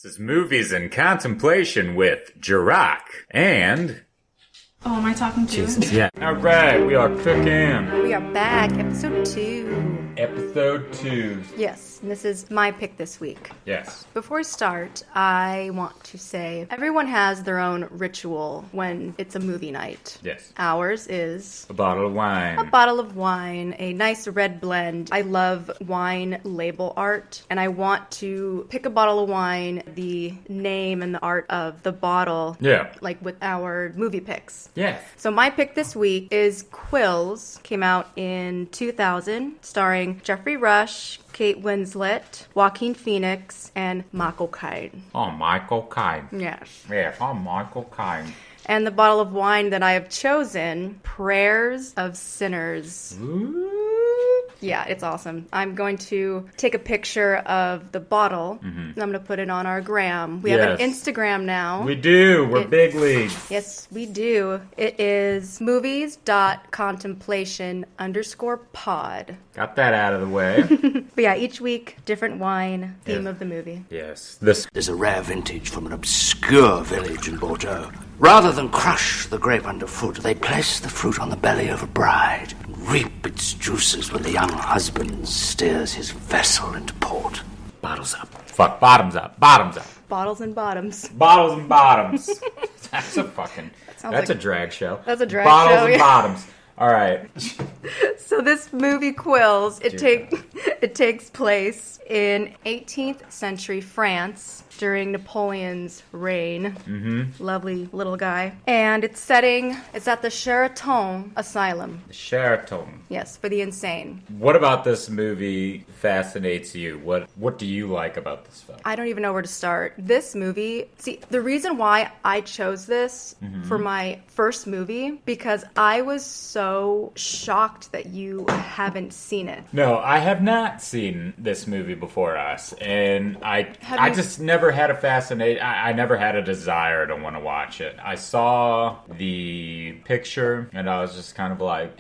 This is Movies in Contemplation with Jarokk and... Oh, am I talking to Jesus, yeah. Alright, we are cooking. We are back, episode 2. Episode 2. Yes, and this is my pick this week. Yes. Before we start, I want to say everyone has their own ritual when it's a movie night. Yes. Ours is... A bottle of wine. A bottle of wine, a nice red blend. I love wine label art, and I want to pick a bottle of wine, the name and the art of the bottle. Yeah. Like with our movie picks. Yes. So my pick this week is Quills. Came out in 2000, starring Geoffrey Rush, Kate Winslet, Joaquin Phoenix, and Michael Caine. Oh, Michael Caine. Yes. Yes, Michael Caine. And the bottle of wine that I have chosen, Prayers of Sinners. Ooh. Yeah, it's awesome. I'm going to take a picture of the bottle, and I'm going to put it on our gram. We have an Instagram now. We do. We're big leagues. Yes, we do. It is movies.contemplation_pod. Got that out of the way. But yeah, each week, different wine, theme of the movie. Yes. There's a rare vintage from an obscure village in Bordeaux. Rather than crush the grape underfoot, they place the fruit on the belly of a bride and reap its juices when the young husband steers his vessel into port. Bottles up. Fuck, bottoms up. Bottoms up. Bottles and bottoms. Bottles and bottoms. That's a fucking... That's like a drag show. That's a drag Bottles show, and yeah. bottoms. All right. So this movie Quills, it takes place in 18th century France during Napoleon's reign. Mm-hmm. Lovely little guy. And it's at the Sheraton Asylum. Sheraton. Yes, for the insane. What about this movie fascinates you? What do you like about this film? I don't even know where to start. This movie, see, the reason why I chose this for my first movie, because I was so shocked that you haven't seen it. No, I have not seen this movie before us, and I just never had a fascination. I never had a desire to want to watch it. I saw the picture, and I was just kind of like,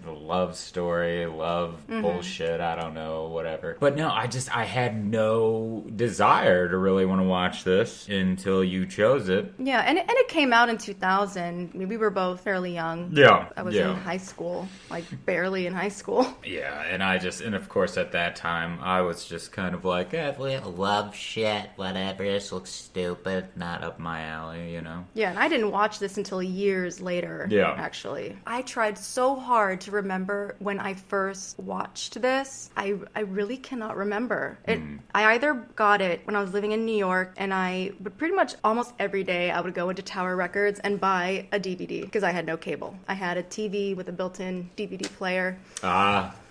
love story, love bullshit, I don't know, whatever. But no, I had no desire to really want to watch this until you chose it. Yeah, and it came out in 2000. I mean, we were both fairly young. Yeah. I was in high school, like barely in high school. Yeah, and of course at that time, I was just kind of like, love shit, whatever, this looks stupid, not up my alley, you know? Yeah, and I didn't watch this until years later, actually. I tried so hard to remember when I first watched this. I really cannot remember. I either got it when I was living in New York, and I would pretty much almost every day I would go into Tower Records and buy a DVD, because I had no cable. I had a TV with a built-in DVD player.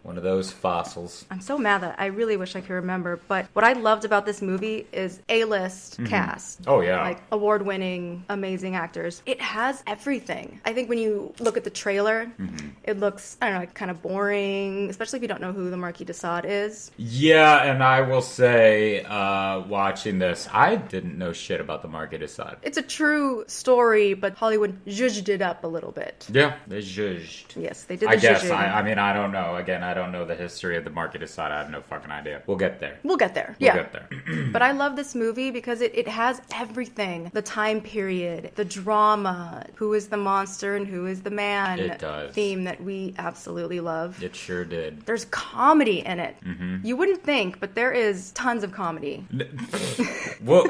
One of those fossils. I'm so mad that I really wish I could remember. But what I loved about this movie is A-list cast. Oh, yeah. Like award-winning, amazing actors. It has everything. I think when you look at the trailer, it looks, I don't know, like kind of boring, especially if you don't know who the Marquis de Sade is. Yeah, and I will say, watching this, I didn't know shit about the Marquis de Sade. It's a true story, but Hollywood zhuzhed it up a little bit. Yeah, they zhuzhed. Yes, they did the I guess. zhuzhing. I mean, I don't know. Again, I don't know the history of the Marquis de Sade. I have no fucking idea. We'll get there. We'll get there. We'll get there. But I love this movie because it has everything. The time period, the drama, who is the monster and who is the man. It does. Theme that we absolutely love. It sure did. There's comedy in it. You wouldn't think, but there is tons of comedy. Well,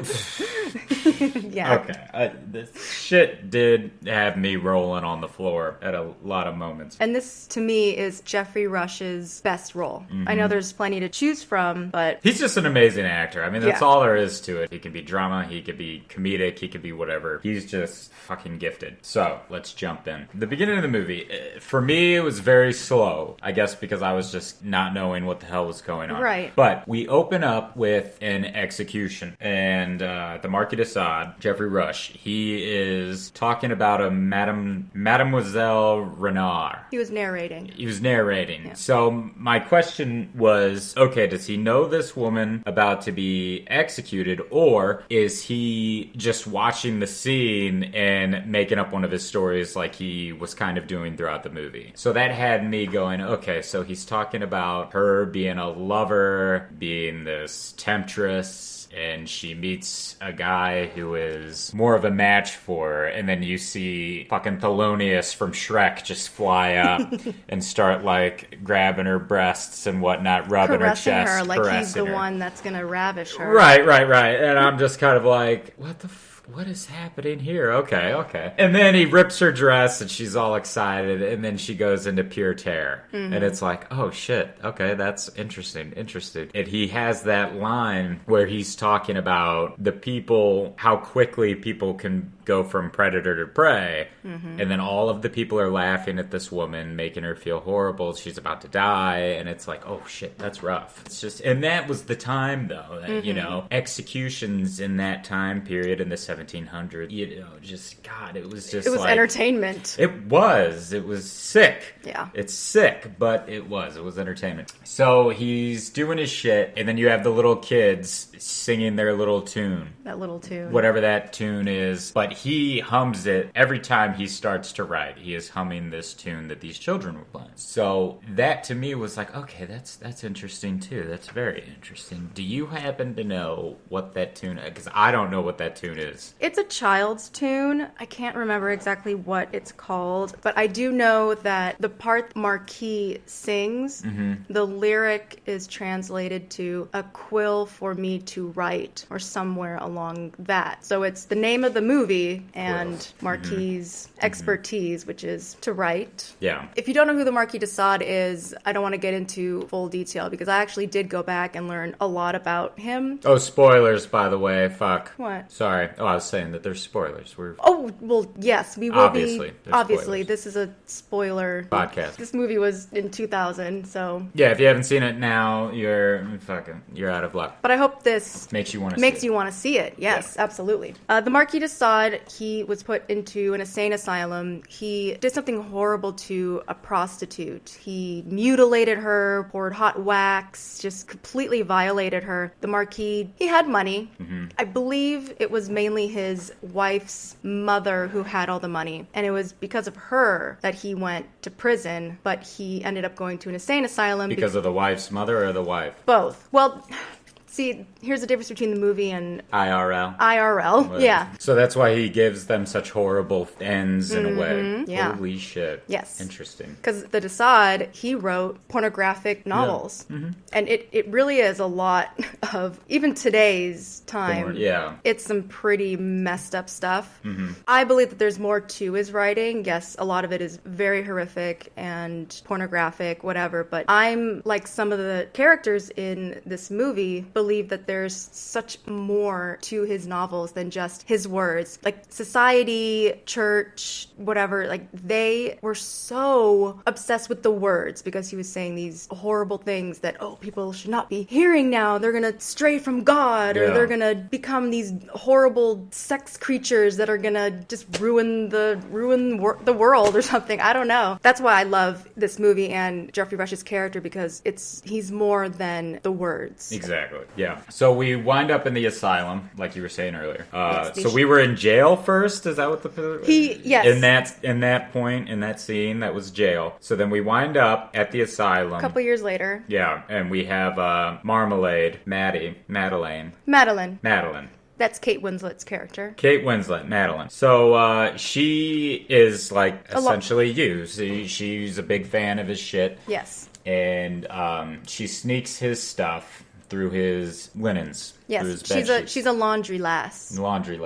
Yeah. okay. This shit did have me rolling on the floor at a lot of moments. And this, to me, is Geoffrey Rush's best role. I know there's plenty to choose from, but... He's just an amazing actor. I mean, that's Yeah. all there is to it. He can be drama, he could be comedic, he could be whatever. He's just fucking gifted. So, let's jump in. The beginning of the movie, for me, it was very slow. I guess because I was just not knowing what the hell was going on. Right. But we open up with an execution. And the Marquis de Sade, Geoffrey Rush, he is talking about a Mademoiselle Renard. He was narrating. Yeah. So my question was, okay, does he know this woman about to be executed, or is he just watching the scene and making up one of his stories like he was kind of doing throughout the movie? So that had me going, okay, so he's talking about her being a lover, being this temptress, and she meets a guy who is more of a match for her, and then you see fucking Thelonious from Shrek just fly up and start like grabbing her breasts and whatnot, rubbing caressing her chest, her like he's the her. one that's gonna ravish her. Right. And I'm just kind of like, what is happening here? Okay. And then he rips her dress and she's all excited, and then she goes into pure terror. Mm-hmm. And it's like, oh shit, okay, that's interesting. And he has that line where he's talking about the people, how quickly people can go from predator to prey. Mm-hmm. And then all of the people are laughing at this woman, making her feel horrible. She's about to die. And it's like, oh shit, that's rough. It's just, and that was the time though, that, you know, executions in that time period in the 1700s, you know, just, God, it was just, it was like, entertainment. It was sick. Yeah. It's sick, but it was entertainment. So he's doing his shit, and then you have the little kids singing their little tune. That little tune. Whatever that tune is. But he hums it every time he starts to write. He is humming this tune that these children were playing. So that to me was like, okay, that's interesting too. That's very interesting. Do you happen to know what that tune is? Because I don't know what that tune is. It's a child's tune. I can't remember exactly what it's called, but I do know that the part Marquis sings, the lyric is translated to "a quill for me to write," or somewhere along that. So it's the name of the movie and Quills. Marquis' expertise, which is to write. Yeah. If you don't know who the Marquis de Sade is, I don't want to get into full detail because I actually did go back and learn a lot about him. Oh, spoilers, by the way. Fuck. What? Sorry. Oh, I was saying that there's spoilers. Oh, well, yes, we will obviously, be. Obviously, this is a spoiler podcast. This movie was in 2000, so. Yeah, if you haven't seen it now, you're out of luck. But I hope this makes you want to see it. Yes, yeah. Absolutely. The Marquis de Sade, he was put into an insane asylum. He did something horrible to a prostitute. He mutilated her, poured hot wax, just completely violated her. The Marquis, he had money. Mm-hmm. I believe it was mainly his wife's mother who had all the money. And it was because of her that he went to prison, but he ended up going to an insane asylum. Because of the wife's mother or the wife? Both. Well, see, here's the difference between the movie and IRL, yeah. So that's why he gives them such horrible ends in a way. Yeah. Holy shit. Yes. Interesting. Because the de Sade, he wrote pornographic novels. Yeah. Mm-hmm. And it really is a lot of, even today's time, it's some pretty messed up stuff. Mm-hmm. I believe that there's more to his writing. Yes, a lot of it is very horrific and pornographic, whatever. But I'm, like some of the characters in this movie, believe that there's such more to his novels than just his words. Like society, church, whatever, like they were so obsessed with the words because he was saying these horrible things that, oh, people should not be hearing now. They're gonna stray from God, or they're gonna become these horrible sex creatures that are gonna just ruin the world or something. I don't know. That's why I love this movie and Geoffrey Rush's character, because he's more than the words. Exactly. Yeah. So we wind up in the asylum, like you were saying earlier. So we were in jail first. Is that what the yes. In that point, in that scene, that was jail. So then we wind up at the asylum a couple years later. Yeah, and we have Madeline. That's Kate Winslet's character. Kate Winslet, Madeline. So she is like essentially you. She's a big fan of his shit. Yes. And she sneaks his stuff through his linens. Yes, she's a laundry lass. Laundry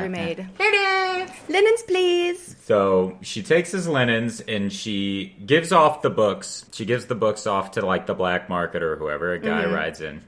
maid. Yeah. Linens, please. So she takes his linens and she gives off the books. She gives the books off to like the black market or whoever a guy rides in.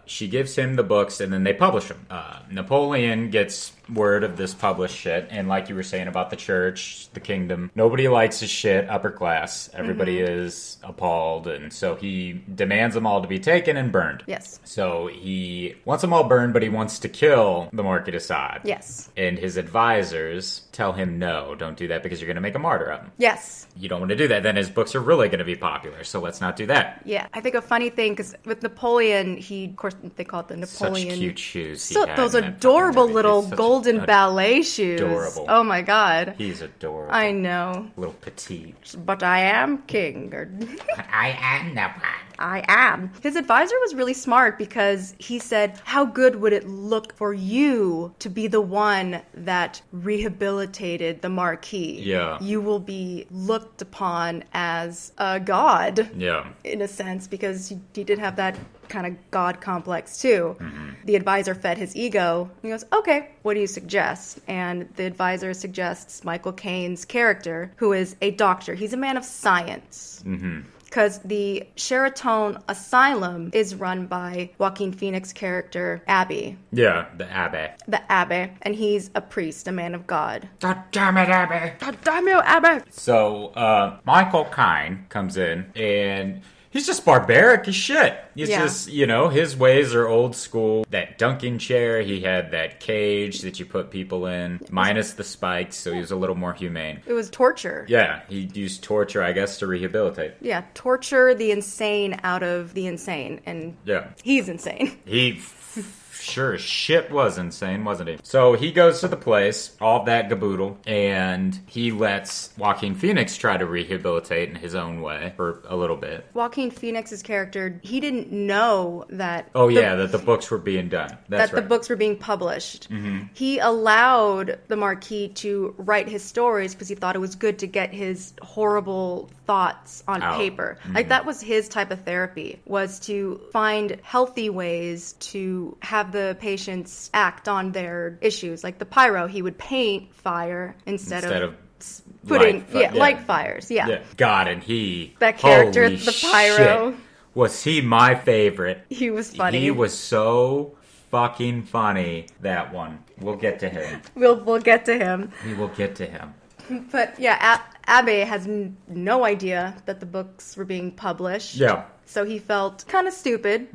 She gives him the books and then they publish them. Napoleon gets word of this published shit, and like you were saying about the church, the kingdom, nobody likes his shit, upper class. Everybody is appalled, and so he demands them all to be taken and burned. Yes. So he wants them all burned, but he wants to kill the Marquis de Sade. Yes. And his advisors tell him, no, don't do that because you're going to make a martyr of him. Yes. You don't want to do that. Then his books are really going to be popular, so let's not do that. Yeah. I think a funny thing, because with Napoleon, of course, they call it the Napoleon. Such cute shoes. So those adorable little golden ballet shoes. Adorable. Oh my God. He's adorable. I know. Little petite. But I am king. I am the one. I am. His advisor was really smart because he said, how good would it look for you to be the one that rehabilitated the Marquis? Yeah. You will be looked upon as a god. Yeah. In a sense, because he did have that kind of god complex too. The advisor fed his ego. He goes, okay, what do you suggest? And the advisor suggests Michael Caine's character, who is a doctor. He's a man of science. Because the Sheraton Asylum is run by Joaquin Phoenix's character, Abby. Yeah, the Abbe. The Abbe. And he's a priest, a man of God. God damn it, Abbe. God damn you, Abbe. So, Michael Caine comes in, and he's just barbaric as shit. He's just, his ways are old school. That dunking chair, he had that cage that you put people in, minus the spikes, so he was a little more humane. It was torture. Yeah, he used torture, I guess, to rehabilitate. Yeah, torture the insane out of the insane. And he's insane. He sure as shit was insane, wasn't he? So he goes to the place, all that caboodle, and he lets Joaquin Phoenix try to rehabilitate in his own way for a little bit. Joaquin Phoenix's character, he didn't know that... that the books were being done. That's right. The books were being published. He allowed the Marquis to write his stories because he thought it was good to get his horrible thoughts on paper. Like, that was his type of therapy, was to find healthy ways to have the patients act on their issues. Like the pyro, he would paint fire instead of putting light fires. Yeah. God, and that character, the pyro, shit, was he my favorite? He was funny. He was so fucking funny. That one. We'll get to him. We'll get to him. We will get to him. But yeah, Abbe has no idea that the books were being published. Yeah. So he felt kind of stupid.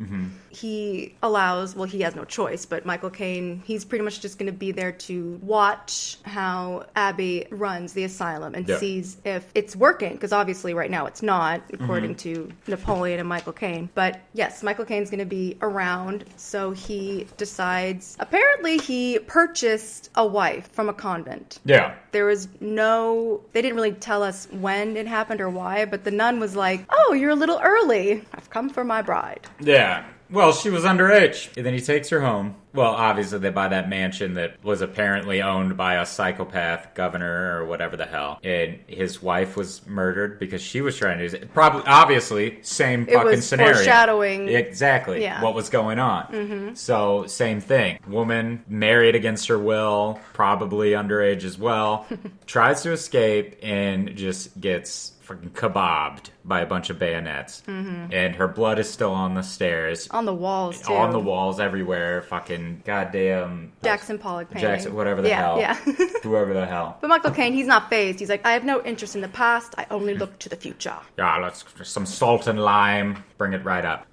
He allows, he has no choice, but Michael Caine, he's pretty much just going to be there to watch how Abby runs the asylum and sees if it's working, because obviously right now it's not, according to Napoleon and Michael Caine. But yes, Michael Caine's going to be around, so he decides, apparently he purchased a wife from a convent. Yeah. There was they didn't really tell us when it happened or why, but the nun was like, oh, you're a little early. I've come for my bride. Yeah. Well, she was underage. And then he takes her home. Well, obviously they buy that mansion that was apparently owned by a psychopath governor or whatever the hell. And his wife was murdered because she was trying to use it. Probably, obviously, same fucking scenario. Foreshadowing. Exactly. What was going on. So, same thing. Woman married against her will, probably underage as well, tries to escape and just gets fucking kebabbed by a bunch of bayonets. And her blood is still on the stairs. On the walls, too. On the walls everywhere. Fucking goddamn... Jackson Pollock painting. Whatever the hell. Yeah. Whoever the hell. But Michael Caine, he's not fazed. He's like, I have no interest in the past. I only look to the future. Yeah, let's some salt and lime. Bring it right up.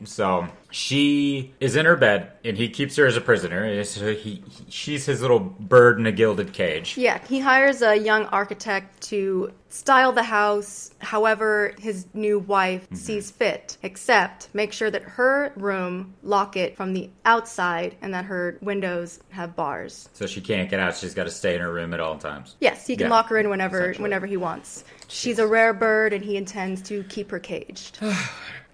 So... she is in her bed, and he keeps her as a prisoner. She's his little bird in a gilded cage. Yeah, he hires a young architect to style the house however his new wife sees fit, except make sure that her room, lock it from the outside, and that her windows have bars. So she can't get out. She's got to stay in her room at all times. Yes, he can lock her in whenever he wants. She's a rare bird, and he intends to keep her caged.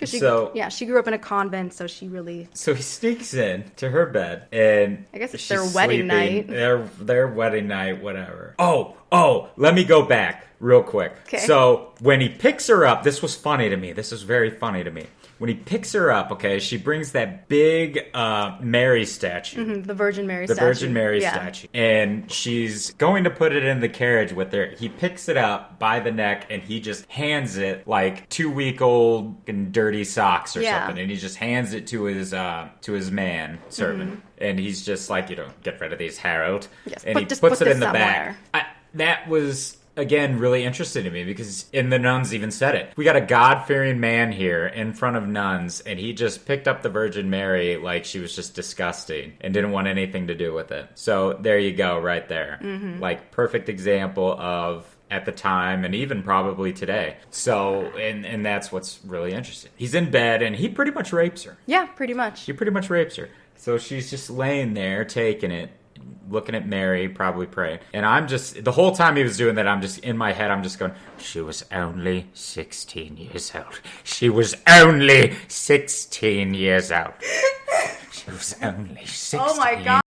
She grew up in a convent, so she really... So he sneaks in to her bed, and I guess it's their wedding night. Their wedding night, whatever. Oh, let me go back real quick. Okay. So when he picks her up, this was funny to me. This was very funny to me. When he picks her up, okay, she brings that big Mary statue. The Virgin Mary statue. The Virgin Mary statue. And she's going to put it in the carriage with her. He picks it up by the neck, and he just hands it like 2-week-old and dirty socks or something. And he just hands it to his man servant. And he's just like, get rid of these, Harold. Yes, and he puts it in the bag. That was... again, really interesting to me because the nuns even said it. We got a God-fearing man here in front of nuns, and he just picked up the Virgin Mary like she was just disgusting and didn't want anything to do with it. So there you go, right there. Like, perfect example of at the time and even probably today. So, and that's what's really interesting. He's in bed, and he pretty much rapes her. Yeah, pretty much. He pretty much rapes her. So she's just laying there taking it. looking at Mary, probably praying. And I'm just, the whole time he was doing that, I'm just, in my head, I'm just going, she was only 16 years old. She was only 16 years old. She was only 16. Oh my God.